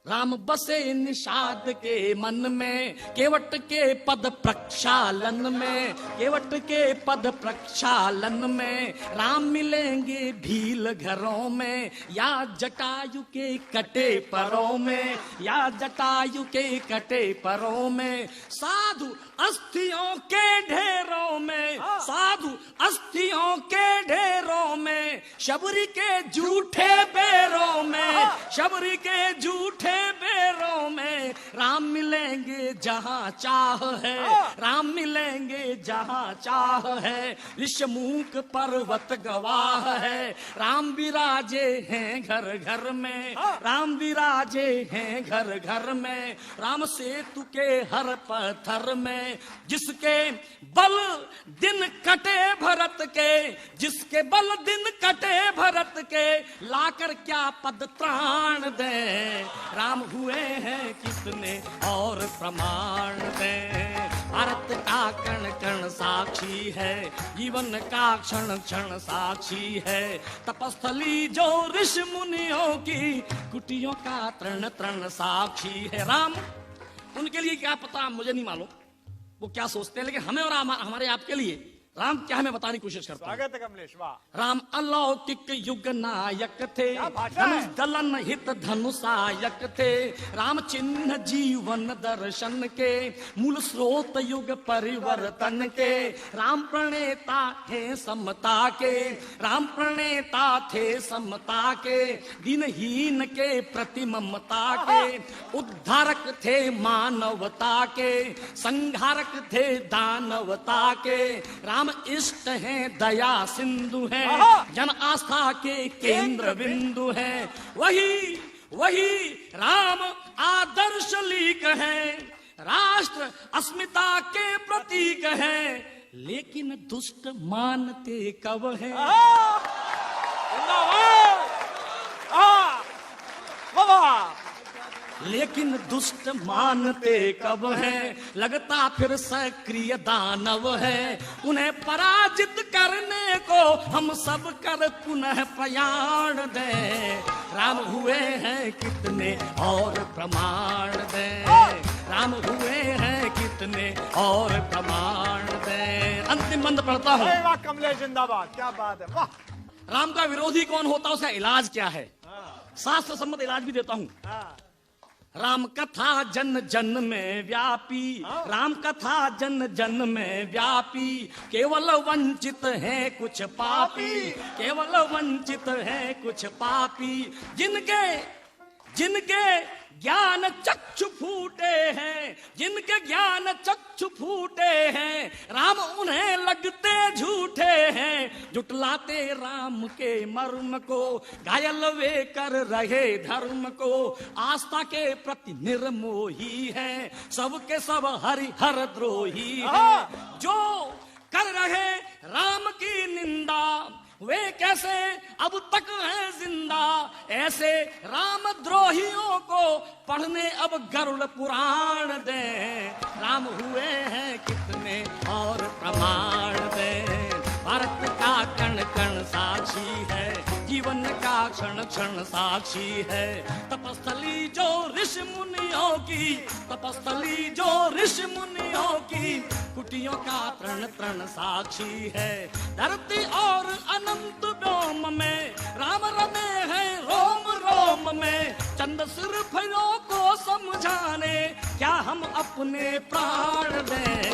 राम बसे निषाद के मन में, केवट के पद प्रक्षालन में, केवट के पद प्रक्षालन में। राम मिलेंगे भील घरों में, या जटायु के कटे परों में, या जटायु के कटे परों में। साधु अस्थियों के ढेरों में, साधु अस्थियों के ढेरों में। शबरी के झूठे बेरों में, शबरी के झूठे बेरों में। राम मिलेंगे जहां चाह है, राम मिलेंगे जहां चाह है। ऋषमुख पर्वत गवाह है, राम विराजे हैं घर घर में, राम विराजे हैं घर घर में। राम सेतु के हर पत्थर में, जिसके बल दिन कटे भरत के, जिसके बल दिन कटे भरत के। लाकर क्या पद त्राण दे, राम हुए हैं कितने और प्रमाण दें। भारत का कण कण साक्षी है, जीवन का क्षण क्षण साक्षी है। तपस्थली जो ऋषि मुनियों की, कुटियों का तृण तृण साक्षी है। राम, उनके लिए क्या पता मुझे नहीं मालूम वो क्या सोचते हैं, लेकिन हमें और हमारे आपके लिए राम क्या हमें बताने की कोशिश करता है। स्वागत है कमलेश, वाह। राम अलौकिक युग नायक थे, धनुष दलन हित धनुषायक थे। राम चिन्ह जीवन दर्शन के, मूल स्रोत युग परिवर्तन के। राम प्रणेता थे समता के, राम प्रणेता थे समता के। दिनहीन के प्रति ममता के, उद्धारक थे मानवता के। संहारक थे दानवता के। राम इष्ट हैं दया सिंधु हैं, जन आस्था के केंद्र बिंदु हैं। वही राम आदर्श लीक है, राष्ट्र अस्मिता के प्रतीक है। लेकिन दुष्ट मानते कब है। लेकिन दुष्ट मानते कब है, लगता फिर सक्रिय दानव है। उन्हें पराजित करने को हम सब कर पुनः प्रयाण दें। राम हुए हैं कितने और प्रमाण दें, राम हुए हैं कितने और प्रमाण दें। अंतिम मंत्र पढ़ता हूँ। वाह कमलेश, जिंदाबाद, क्या बात है, वाह। राम का विरोधी कौन होता है, उसका इलाज क्या है, शास्त्र सम्मत इलाज भी देता हूँ। राम कथा जन जन में व्यापी, राम कथा जन जन में व्यापी। केवल वंचित है कुछ पापी, केवल वंचित है कुछ पापी। जिनके ज्ञान चक्षु फूटे हैं, जिनके ज्ञान चक्षु फूटे हैं। राम उन्हें लगते झूठे हैं, जुटलाते राम के मर्म को। घायल वे कर रहे धर्म को, आस्था के प्रति निर्मोही है। सबके सब हरिहर द्रोही है। जो कर रहे राम की निंदा, वे कैसे अब तक हैं जिंदा। ऐसे राम द्रोहियों को पढ़ने अब गरुड़ पुराण दें। राम हुए हैं कितने और प्रमाण दें। भारत का कण कण साक्षी है, जीवन का क्षण क्षण साक्षी है। तपस्थली जो ऋषि मुनियों की, तपस्थली जो ऋषि मुनियों की। कुटियों का तृण तृण साक्षी है। धरती और अनंत व्योम में, राम रमे हैं रोम रोम में। चंद सिर फरों को समझाने, क्या हम अपने प्राण दें।